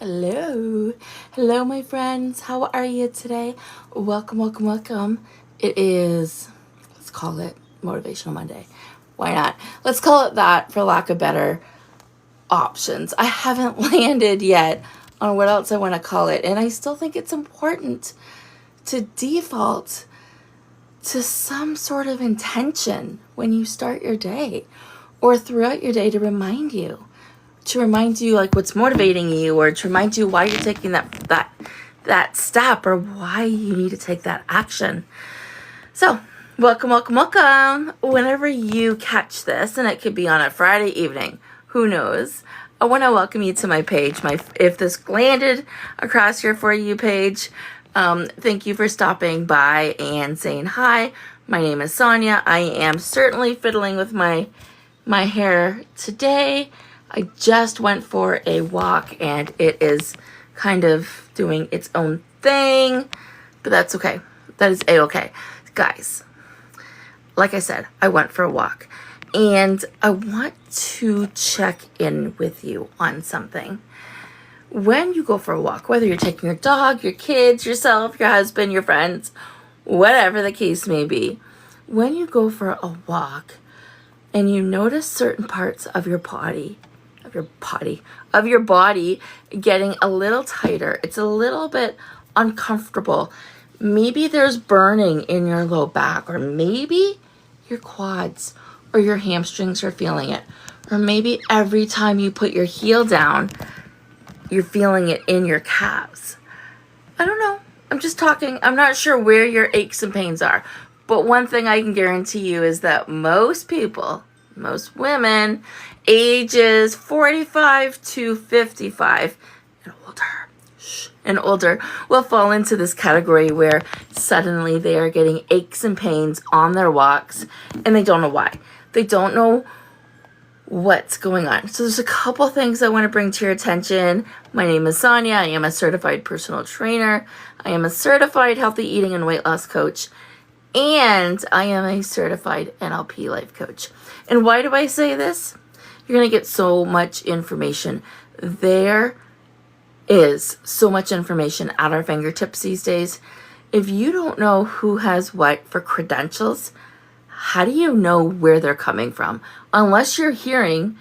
Hello. Hello, my friends. How are you today? Welcome. It is, let's call it Motivational Monday. Why not? Let's call it that for lack of better options. I haven't landed yet on what else I want to call it. And I still think it's important to default to some sort of intention when you start your day or throughout your day to remind you like what's motivating you, or to remind you why you're taking that step, or why you need to take that action. So welcome. Whenever you catch this, and it could be on a Friday evening, who knows, I want to welcome you to my page. If this landed across your For You page, thank you for stopping by and saying hi. My name is Sonya. I am certainly fiddling with my hair today. I just went for a walk and it is kind of doing its own thing, but that's okay. That is a-okay. Guys, like I said, I went for a walk and I want to check in with you on something. When you go for a walk, whether you're taking your dog, your kids, yourself, your husband, your friends, whatever the case may be, when you go for a walk and you notice certain parts of your body getting a little tighter, it's a little bit uncomfortable. Maybe there's burning in your low back, or maybe your quads or your hamstrings are feeling it, or maybe every time you put your heel down, you're feeling it in your calves. I don't know. I'm just talking. I'm not sure where your aches and pains are, but one thing I can guarantee you is that most women, ages 45 to 55 and older will fall into this category where suddenly they are getting aches and pains on their walks and they don't know why. They don't know what's going on. So there's a couple things I want to bring to your attention. My name is Sonya. I am a certified personal trainer. I am a certified healthy eating and weight loss coach. And I am a certified NLP life coach. And why do I say this? You're going to get so much information. There is so much information at our fingertips these days. If you don't know who has what for credentials, how do you know where they're coming from? Unless you're hearing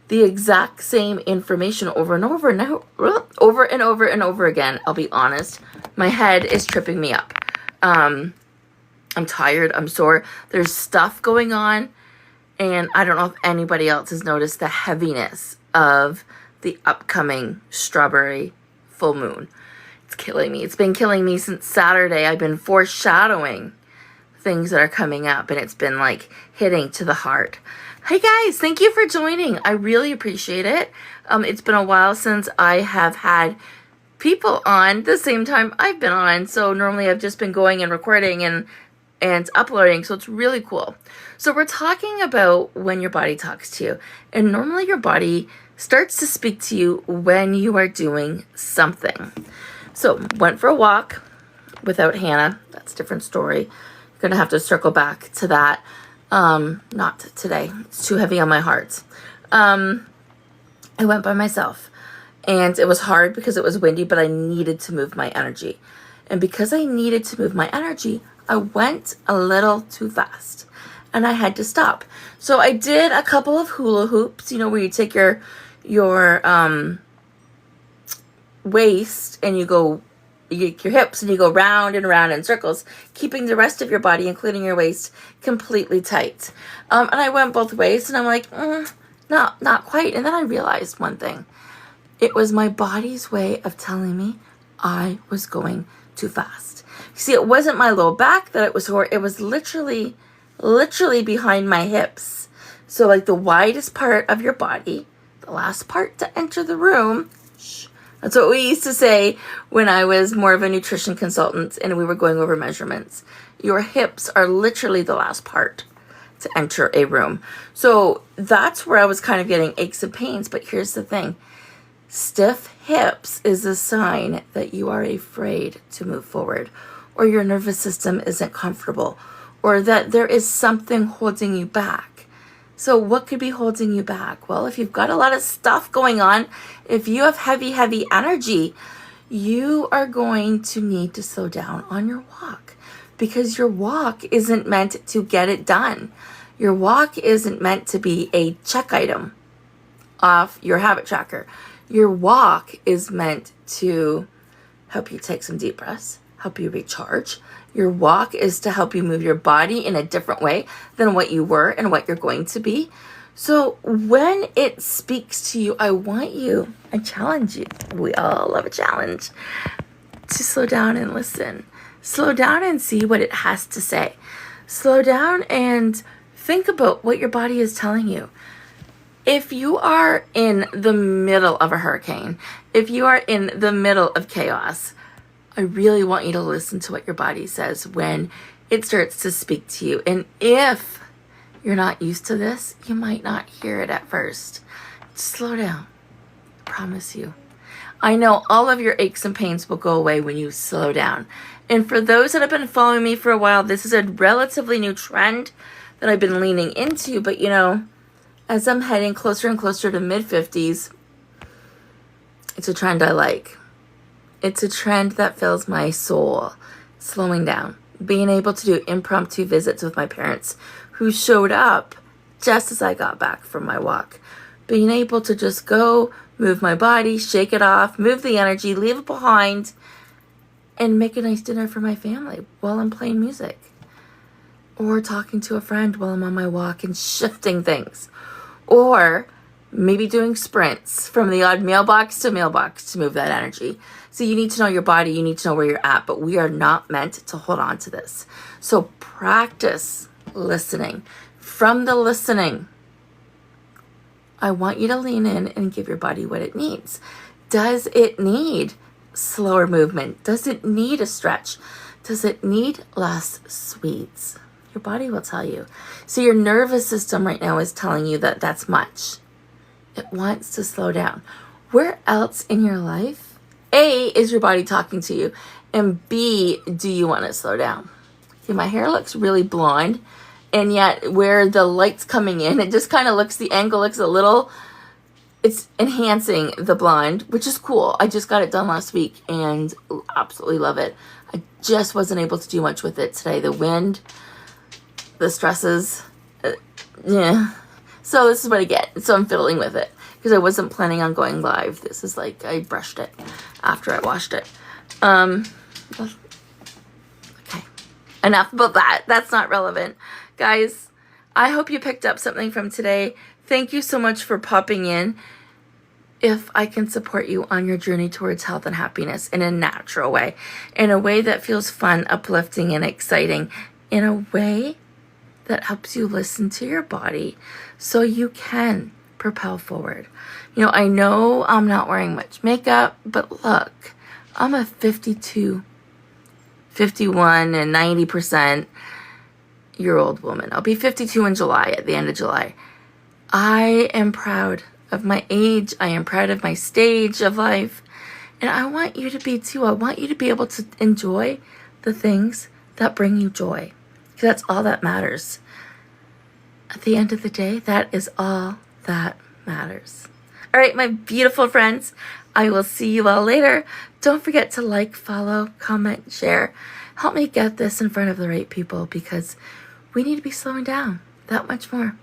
the exact same information over and over and over again. I'll be honest, my head is tripping me up. I'm tired, I'm sore, there's stuff going on, and I don't know if anybody else has noticed the heaviness of the upcoming strawberry full moon. It's killing me. It's been killing me since Saturday. I've been foreshadowing things that are coming up, and it's been like hitting to the heart. Hey guys, thank you for joining. I really appreciate it. It's been a while since I have had people on the same time I've been on, so normally I've just been going and recording and uploading, so it's really cool. So we're talking about when your body talks to you, and normally your body starts to speak to you when you are doing something. So went for a walk without Hannah. That's a different story. You're gonna have to circle back to that. Not today. It's too heavy on my heart. I went by myself, and it was hard because it was windy, but I needed to move my energy. And because I needed to move my energy, I went a little too fast and I had to stop. So I did a couple of hula hoops, where you take your waist and your hips and you go round and round in circles, keeping the rest of your body, including your waist, completely tight. And I went both ways and I'm like, not quite. And then I realized one thing. It was my body's way of telling me I was going too fast. See, it wasn't my low back that it was sore. It was literally behind my hips. So like the widest part of your body, the last part to enter the room. That's what we used to say when I was more of a nutrition consultant and we were going over measurements. Your hips are literally the last part to enter a room. So that's where I was kind of getting aches and pains. But here's the thing. Stiff hips is a sign that you are afraid to move forward, or your nervous system isn't comfortable, or that there is something holding you back. So what could be holding you back? Well, if you've got a lot of stuff going on, if you have heavy energy, you are going to need to slow down on your walk, because your walk isn't meant to get it done. Your walk isn't meant to be a check item off your habit tracker. Your walk is meant to help you take some deep breaths, help you recharge. Your walk is to help you move your body in a different way than what you were and what you're going to be. So when it speaks to you, I challenge you. We all love a challenge. To slow down and listen. Slow down and see what it has to say. Slow down and think about what your body is telling you. If you are in the middle of a hurricane, if you are in the middle of chaos, I really want you to listen to what your body says when it starts to speak to you. And if you're not used to this, you might not hear it at first. Slow down. I promise you. I know all of your aches and pains will go away when you slow down. And for those that have been following me for a while, this is a relatively new trend that I've been leaning into. But as I'm heading closer and closer to mid-50s, it's a trend I like. It's a trend that fills my soul. Slowing down. Being able to do impromptu visits with my parents who showed up just as I got back from my walk. Being able to just go, move my body, shake it off, move the energy, leave it behind, and make a nice dinner for my family while I'm playing music. Or talking to a friend while I'm on my walk and shifting things. Or maybe doing sprints from the odd mailbox to mailbox to move that energy. So you need to know your body, you need to know where you're at, but we are not meant to hold on to this. So practice listening. From the listening, I want you to lean in and give your body what it needs. Does it need slower movement? Does it need a stretch? Does it need less sweets? Your body will tell you. So your nervous system right now is telling you that that's much. It wants to slow down. Where else in your life, A, is your body talking to you, and B, do you want to slow down? See, my hair looks really blonde, and yet where the light's coming in, it just kind of looks, the angle looks a little, it's enhancing the blonde, which is cool. I just got it done last week and absolutely love it. I just wasn't able to do much with it today. The wind, the stresses, yeah. So this is what I get. So I'm fiddling with it because I wasn't planning on going live. This is like, I brushed it after I washed it. Okay. Enough about that. That's not relevant. Guys, I hope you picked up something from today. Thank you so much for popping in. If I can support you on your journey towards health and happiness in a natural way, in a way that feels fun, uplifting, and exciting, in a way that helps you listen to your body so you can propel forward. I know I'm not wearing much makeup, but look, I'm a 52, 51, and 90% year old woman. I'll be 52 in July, at the end of July. I am proud of my age. I am proud of my stage of life. And I want you to be too. I want you to be able to enjoy the things that bring you joy. Because that's all that matters. At the end of the day, that is all that matters. All right, my beautiful friends, I will see you all later. Don't forget to like, follow, comment, share. Help me get this in front of the right people because we need to be slowing down that much more.